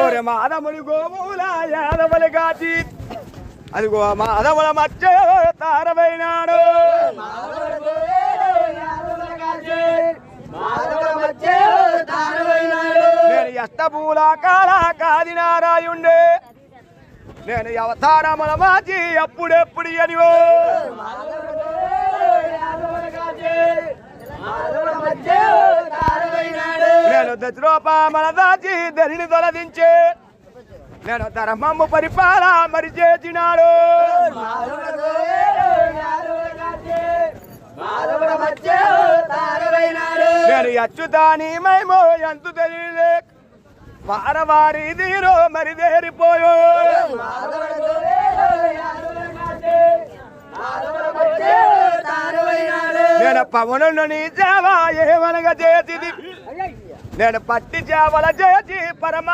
ఓరే మాధవుని గోవుల యాదవలు కాచి అదిగో మాధవుల మధ్య తారవైనాడు నేను ఎష్టపూల కాల కాది నారాయుండే నేను అవతారముల మాచి ఎప్పుడెప్పుడు అనివో నేను దశరూపమల దాచి ధరిని తొలదించే నేను ధర్మము పరిపాల మరి చేసినాడు నేను అచ్యుతాని మైమో ఎంత తెలియలే వారవారి తీరో మరి దేరిపోయో నేను పవను నీ జావా ఏమనగా చేసిది నేను పట్టి చేవల చేసి పరమ